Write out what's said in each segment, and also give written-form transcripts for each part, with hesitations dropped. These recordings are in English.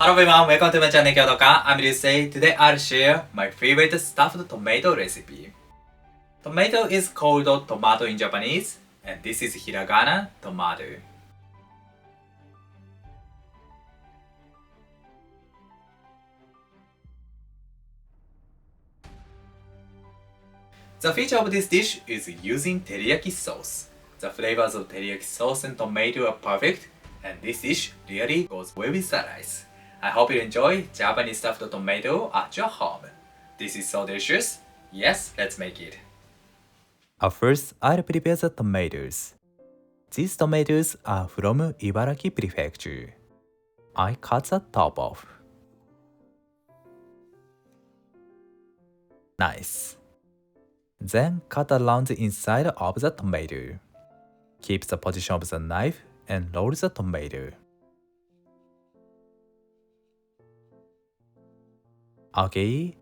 Hello everyone, welcome to my channel Kyoto-kan. I'm Ryusei. Today I'll share my favorite stuffed tomato recipe. Tomato is called tomato in Japanese, and this is hiragana tomato. The feature of this dish is using teriyaki sauce. The flavors of teriyaki sauce and tomato are perfect, and this dish really goes well with the rice. I hope you enjoy Japanese stuffed tomato at your home. This is so delicious. Yes, let's make it. First, I'll prepare the tomatoes. These tomatoes are from Ibaraki Prefecture. I cut the top off. Nice. Then cut around the inside of the tomato. Keep the position of the knife and roll the tomato. Okay.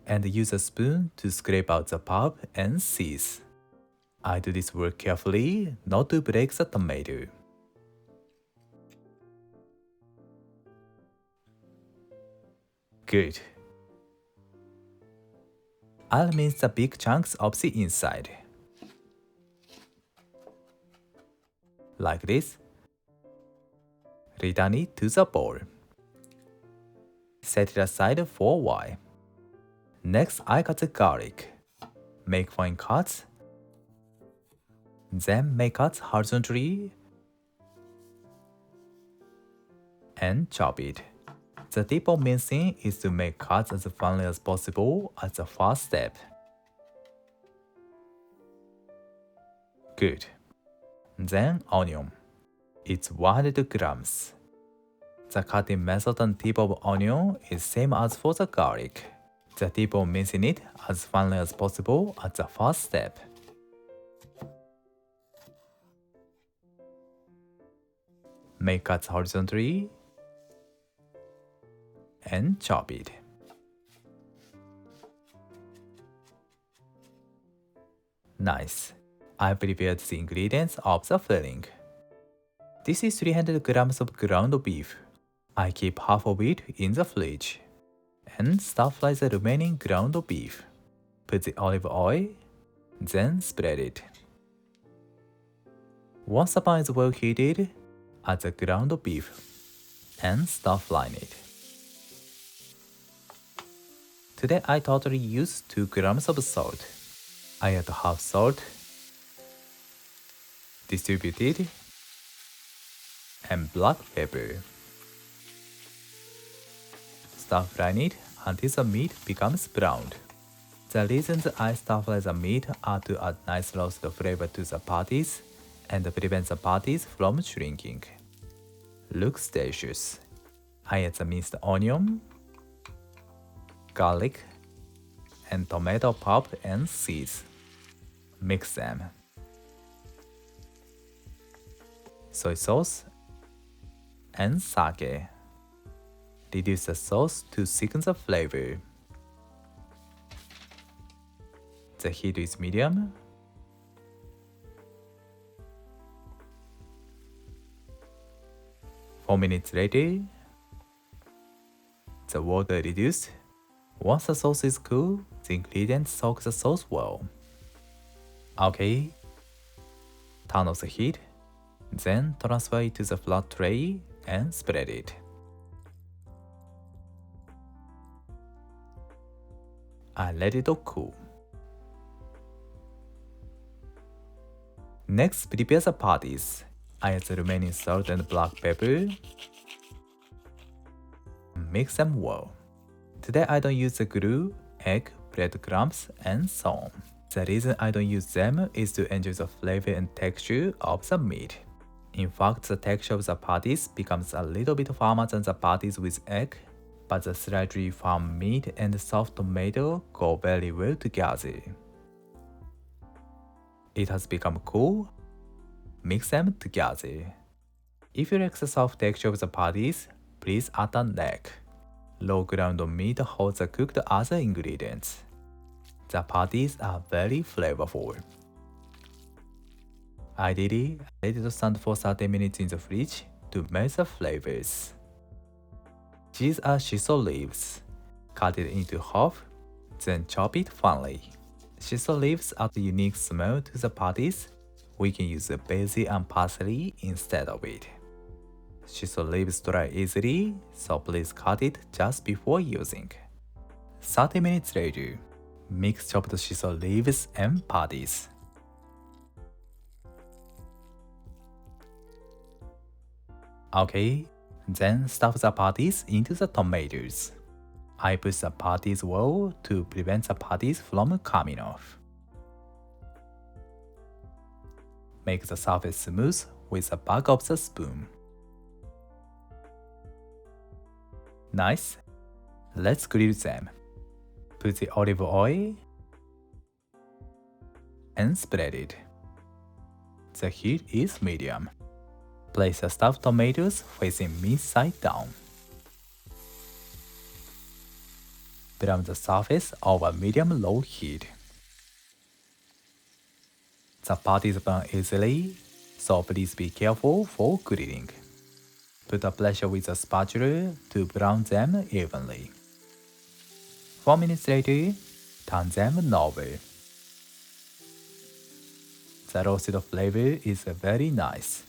And use a spoon to scrape out the pulp and seeds. I do this work carefully not to break the tomato. Good. I'll mince the big chunks of the inside. Like this. Return it to the bowl. Set it aside for a while. Next, I cut the garlic. Make fine cuts. Then make cuts horizontally and chop it. The tip of mincing is to make cuts as finely as possible as the first step. Good. Then onion. It's 100 grams. The cutting method and tip of onion is same as for the garlic. The tip of mincing it as finely as possible as the first step. Make cuts horizontally and chop it. Nice. I prepared the ingredients of the filling. This is 300 grams of ground beef. I keep half of it in the fridge. And stir-fry the remaining ground beef. Put the olive oil, then spread it. Once the pan is well heated, add the ground beef and stir-fry it. Today I totally used 2 grams of salt. I add half salt, distribute it, and black pepper. Stir-fry it until the meat becomes browned. The reasons I stir-fry the meat are to add nice roasted flavor to the patties and prevent the patties from shrinking. Looks delicious. I add the minced onion, garlic, and tomato pulp and seeds. Mix them. Soy sauce and sake. Reduce the sauce to thicken the flavor. The heat is medium. Four minutes later, the water reduced. Once the sauce is cool, the ingredients soak the sauce well. Okay. Turn off the heat, then transfer it to the flat tray and spread it. I let it cool. Next, prepare the patties. I add the remaining salt and black pepper. Mix them well. Today I don't use the glue, egg, breadcrumbs, and so on. The reason I don't use them is to enjoy the flavor and texture of the meat. In fact, the texture of the patties becomes a little bit firmer than the patties with egg, but the slightly firm meat and the soft tomato go very well together. It has become cool. Mix them together. If you like the soft texture of the patties, please add an egg. Raw ground meat holds the cooked other ingredients. The patties are very flavorful. Ideally, let it stand for 30 minutes in the fridge to melt the flavors. These are shiso leaves. Cut it into half, then chop it finely. Shiso leaves add a unique smell to the patties. We can use basil and parsley instead of it. Shiso leaves dry easily, so please cut it just before using. 30 minutes later, mix chopped shiso leaves and patties. Okay, then stuff the patties into the tomatoes. I push the patties well to prevent the patties from coming off. Make the surface smooth with the back of the spoon. Nice. Let's grill them. Put the olive oil and spread it. The heat is medium. Place the stuffed tomatoes facing mid-side down. Brown the surface over medium-low heat. The patties burn easily, so please be careful for grilling. Put a pressure with a spatula to brown them evenly. 4 minutes later, turn them over. The roasted flavor is very nice.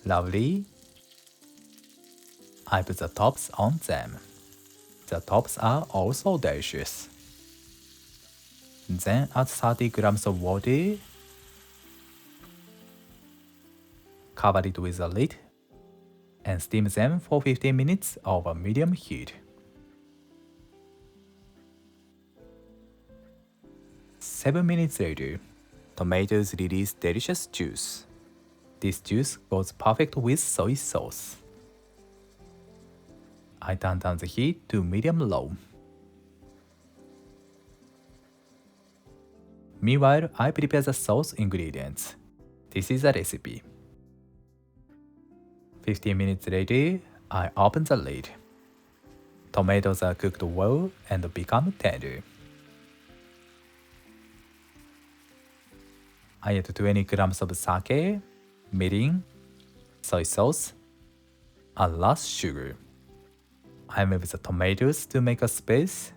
Lovely. I put the tops on them. The tops are also delicious. Then add 30 grams of water. Cover it with a lid and steam them for 15 minutes over medium heat. 7 minutes later, tomatoes release delicious juice. This juice goes perfect with soy sauce. I turn down the heat to medium-low. Meanwhile, I prepare the sauce ingredients. This is a recipe. 15 minutes later, I open the lid. Tomatoes are cooked well and become tender. I add 20 grams of sake, mirin, soy sauce, and last sugar. I move the tomatoes to make a space.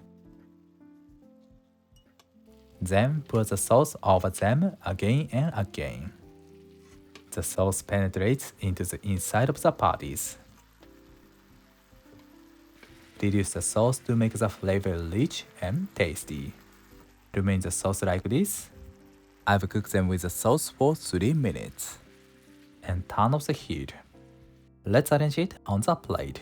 Then pour the sauce over them again and again. The sauce penetrates into the inside of the patties. Reduce the sauce to make the flavor rich and tasty. Remain the sauce like this. I've cooked them with the sauce for 3 minutes. And turn off the heat. Let's arrange it on the plate.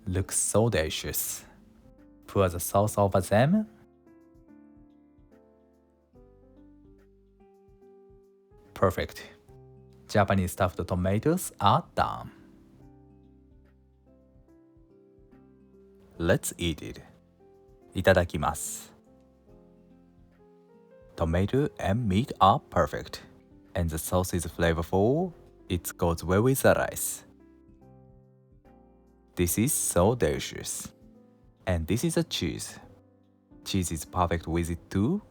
Looks so delicious. Pour the sauce over them. Perfect. Japanese stuffed tomatoes are done. Let's eat it. いただきます. Tomato and meat are perfect, and the sauce is flavorful. It goes well with the rice. This is so delicious. And this is a cheese. Cheese is perfect with it too.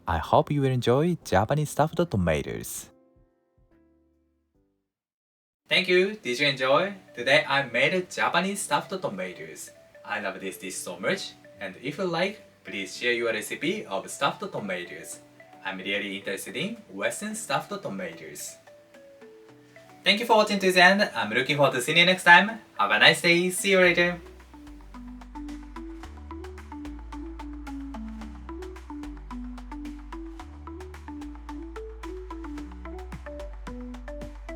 I hope you will enjoy Japanese stuffed tomatoes. Thank you. Did you enjoy? Today I made Japanese stuffed tomatoes. I love this dish so much. And if you like, please share your recipe of stuffed tomatoes. I'm really interested in Western stuffed tomatoes. Thank you for watching to the end. I'm looking forward to seeing you next time. Have a nice day. See you later.